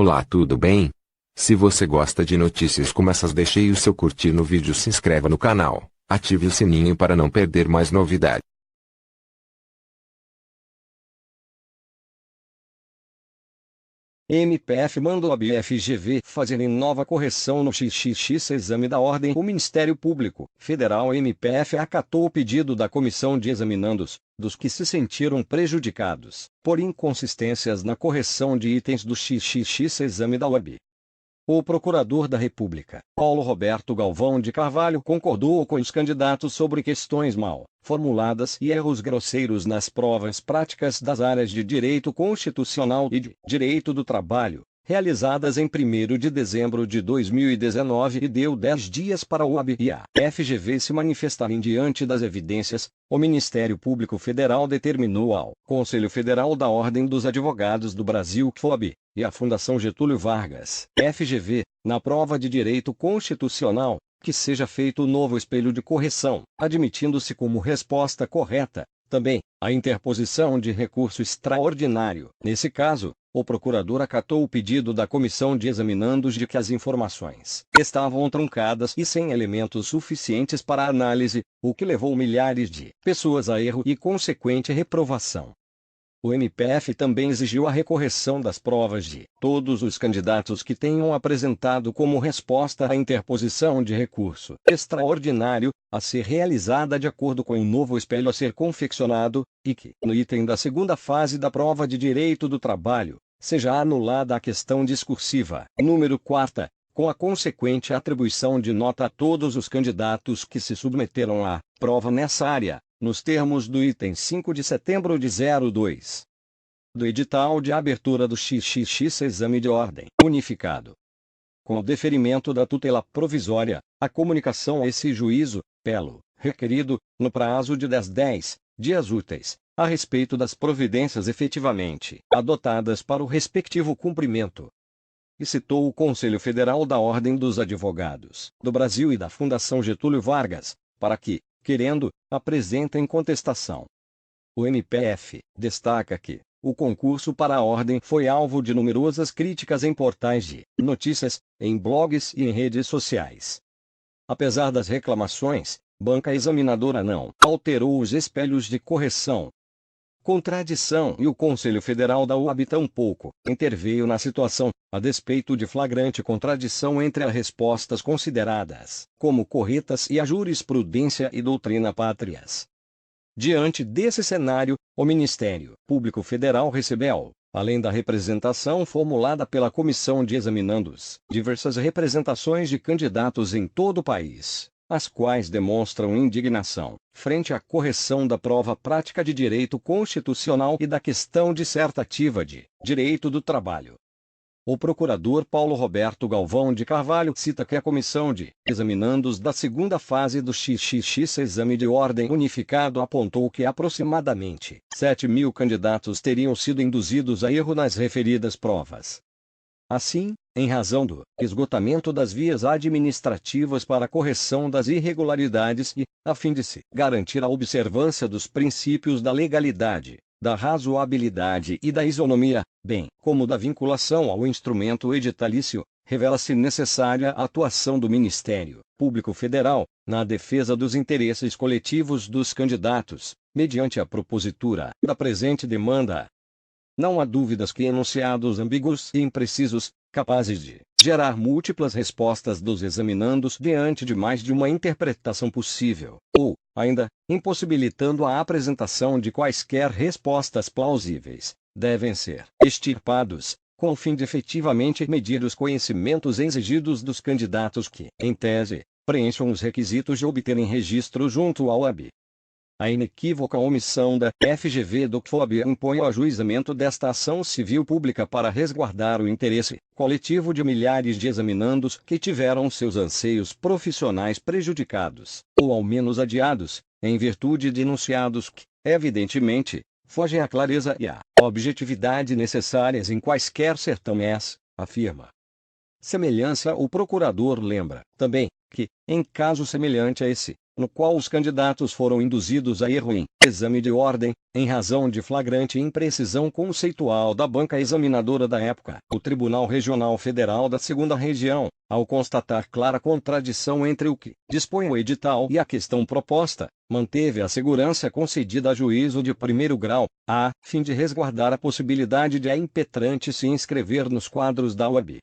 Olá, tudo bem? Se você gosta de notícias como essas, deixe aí o seu curtir no vídeo, se inscreva no canal, ative o sininho para não perder mais novidades. MPF manda o FGV fazer nova correção no XXX exame da ordem. O Ministério Público Federal MPF acatou o pedido da Comissão de Examinandos, dos que se sentiram prejudicados por inconsistências na correção de itens do XXX exame da OAB. O Procurador da República, Paulo Roberto Galvão de Carvalho, concordou com os candidatos sobre questões mal formuladas e erros grosseiros nas provas práticas das áreas de Direito Constitucional e de Direito do Trabalho, realizadas em 1º de dezembro de 2019, e deu 10 dias para o OAB e a FGV se manifestarem diante das evidências. O Ministério Público Federal determinou ao Conselho Federal da Ordem dos Advogados do Brasil, CFOB, e à Fundação Getúlio Vargas, FGV, na prova de Direito Constitucional, que seja feito novo espelho de correção, admitindo-se como resposta correta, também, a interposição de recurso extraordinário. Nesse caso, o procurador acatou o pedido da Comissão de Examinandos de que as informações estavam truncadas e sem elementos suficientes para análise, o que levou milhares de pessoas a erro e consequente reprovação. O MPF também exigiu a recorreção das provas de todos os candidatos que tenham apresentado como resposta à interposição de recurso extraordinário, a ser realizada de acordo com o novo espelho a ser confeccionado, e que, no item da segunda fase da prova de Direito do Trabalho, seja anulada a questão discursiva, número 4ª, com a consequente atribuição de nota a todos os candidatos que se submeteram à prova nessa área, nos termos do item 5 de setembro de 02 do edital de abertura do XXX exame de ordem unificado. Com o deferimento da tutela provisória, a comunicação a esse juízo, pelo requerido, no prazo de 10 dias úteis, a respeito das providências efetivamente adotadas para o respectivo cumprimento. E citou o Conselho Federal da Ordem dos Advogados do Brasil e da Fundação Getúlio Vargas, para que, querendo, apresentem contestação. O MPF destaca que o concurso para a ordem foi alvo de numerosas críticas em portais de notícias, em blogs e em redes sociais. Apesar das reclamações, banca examinadora não alterou os espelhos de correção. Contradição, e o Conselho Federal da OAB tampouco interveio na situação, a despeito de flagrante contradição entre as respostas consideradas como corretas e a jurisprudência e doutrina pátrias. Diante desse cenário, o Ministério Público Federal recebeu, além da representação formulada pela Comissão de Examinandos, diversas representações de candidatos em todo o país, as quais demonstram indignação frente à correção da prova prática de Direito Constitucional e da questão dissertativa de Direito do Trabalho. O procurador Paulo Roberto Galvão de Carvalho cita que a Comissão de Examinandos da segunda fase do XXX exame de ordem unificado apontou que aproximadamente 7.000 candidatos teriam sido induzidos a erro nas referidas provas. Assim, em razão do esgotamento das vias administrativas para a correção das irregularidades e, a fim de se garantir a observância dos princípios da legalidade, da razoabilidade e da isonomia, bem como da vinculação ao instrumento editalício, revela-se necessária a atuação do Ministério Público Federal, na defesa dos interesses coletivos dos candidatos, mediante a propositura da presente demanda. Não há dúvidas que enunciados ambíguos e imprecisos, capazes de gerar múltiplas respostas dos examinandos diante de mais de uma interpretação possível, ou, ainda, impossibilitando a apresentação de quaisquer respostas plausíveis, devem ser extirpados, com o fim de efetivamente medir os conhecimentos exigidos dos candidatos que, em tese, preencham os requisitos de obterem registro junto ao OAB. A inequívoca omissão da FGV do CFOB impõe o ajuizamento desta ação civil pública para resguardar o interesse coletivo de milhares de examinandos que tiveram seus anseios profissionais prejudicados, ou ao menos adiados, em virtude de enunciados que, evidentemente, fogem à clareza e à objetividade necessárias em quaisquer certames, afirma. Semelhança. O procurador lembra, também, que, em caso semelhante a esse, no qual os candidatos foram induzidos a erro em exame de ordem, em razão de flagrante imprecisão conceitual da banca examinadora da época. O Tribunal Regional Federal da Segunda Região, ao constatar clara contradição entre o que dispõe o edital e a questão proposta, manteve a segurança concedida a juízo de primeiro grau, a fim de resguardar a possibilidade de a impetrante se inscrever nos quadros da OAB.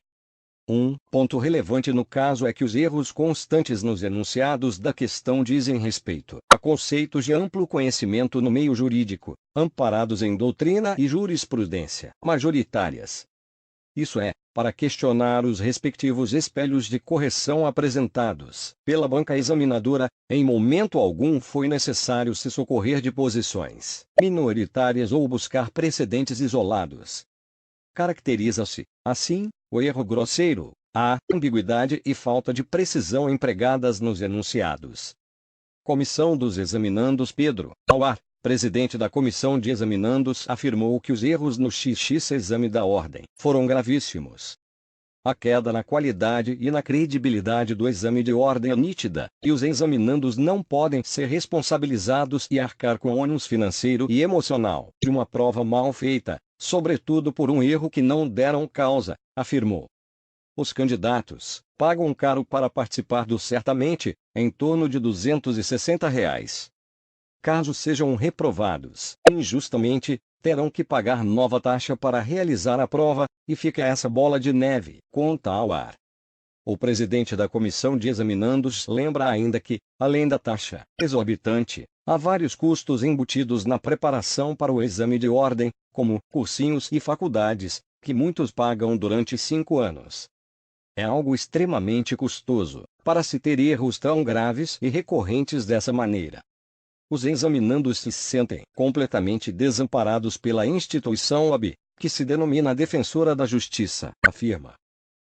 Um ponto relevante no caso é que os erros constantes nos enunciados da questão dizem respeito a conceitos de amplo conhecimento no meio jurídico, amparados em doutrina e jurisprudência majoritárias. Isso é, para questionar os respectivos espelhos de correção apresentados pela banca examinadora, em momento algum foi necessário se socorrer de posições minoritárias ou buscar precedentes isolados. Caracteriza-se, assim, o erro grosseiro, a ambiguidade e falta de precisão empregadas nos enunciados. Comissão dos Examinandos. Pedro Auar, presidente da Comissão de Examinandos, afirmou que os erros no XX exame da ordem foram gravíssimos. A queda na qualidade e na credibilidade do exame de ordem é nítida, e os examinandos não podem ser responsabilizados e arcar com o ônus financeiro e emocional de uma prova mal feita, sobretudo por um erro que não deram causa, afirmou. Os candidatos pagam caro para participar do certamente, em torno de R$ 260. Caso sejam reprovados injustamente, terão que pagar nova taxa para realizar a prova, e fica essa bola de neve, conta Auar. O presidente da Comissão de Examinandos lembra ainda que, além da taxa exorbitante, há vários custos embutidos na preparação para o exame de ordem, como cursinhos e faculdades, que muitos pagam durante 5 anos. É algo extremamente custoso, para se ter erros tão graves e recorrentes dessa maneira. Os examinandos se sentem completamente desamparados pela instituição OAB, que se denomina Defensora da Justiça, afirma.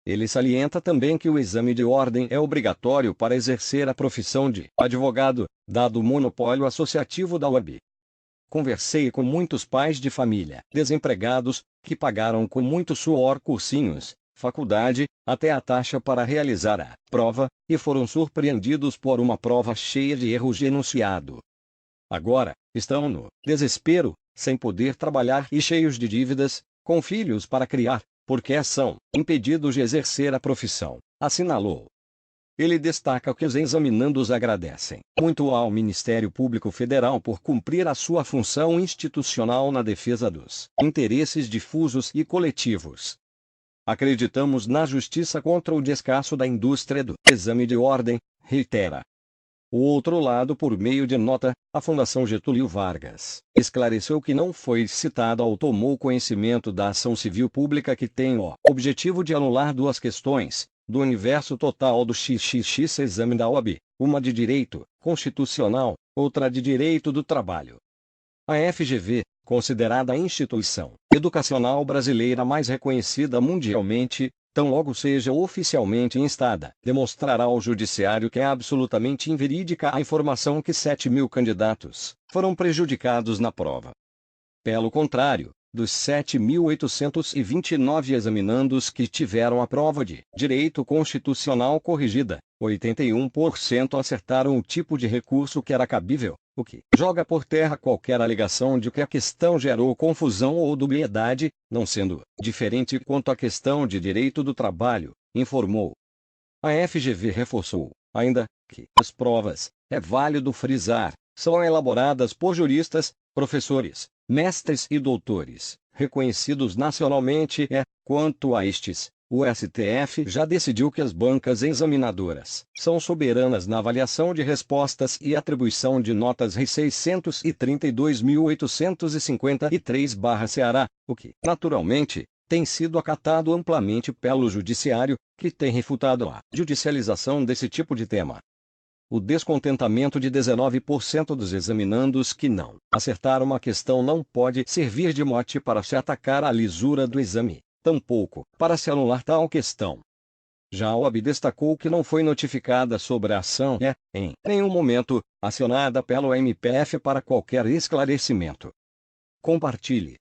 Ele salienta também que o exame de ordem é obrigatório para exercer a profissão de advogado, dado o monopólio associativo da OAB. Conversei com muitos pais de família desempregados, que pagaram com muito suor cursinhos, faculdade, até a taxa para realizar a prova, e foram surpreendidos por uma prova cheia de erros de enunciado. Agora, estão no desespero, sem poder trabalhar e cheios de dívidas, com filhos para criar, porque são impedidos de exercer a profissão, assinalou. Ele destaca que os examinandos agradecem muito ao Ministério Público Federal por cumprir a sua função institucional na defesa dos interesses difusos e coletivos. Acreditamos na justiça contra o descaso da indústria do exame de ordem, reitera. O outro lado, por meio de nota, a Fundação Getúlio Vargas esclareceu que não foi citada ou tomou conhecimento da ação civil pública que tem o objetivo de anular 2 questões, do universo total do XXX exame da OAB, uma de direito constitucional, outra de direito do trabalho. A FGV, considerada a instituição educacional brasileira mais reconhecida mundialmente, tão logo seja oficialmente instada, demonstrará ao judiciário que é absolutamente inverídica a informação que 7.000 candidatos foram prejudicados na prova. Pelo contrário, dos 7.829 examinandos que tiveram a prova de direito constitucional corrigida, 81% acertaram o tipo de recurso que era cabível, o que joga por terra qualquer alegação de que a questão gerou confusão ou dubiedade, não sendo diferente quanto à questão de direito do trabalho, informou. A FGV reforçou, ainda, que as provas, é válido frisar, são elaboradas por juristas, professores, mestres e doutores, reconhecidos nacionalmente e, quanto a estes, o STF já decidiu que as bancas examinadoras são soberanas na avaliação de respostas e atribuição de notas R$ 632.853/Ceará, o que, naturalmente, tem sido acatado amplamente pelo Judiciário, que tem refutado a judicialização desse tipo de tema. O descontentamento de 19% dos examinandos que não acertaram uma questão não pode servir de mote para se atacar a lisura do exame, tampouco para se anular tal questão. Já a OAB destacou que não foi notificada sobre a ação e, em nenhum momento, acionada pelo MPF para qualquer esclarecimento. Compartilhe.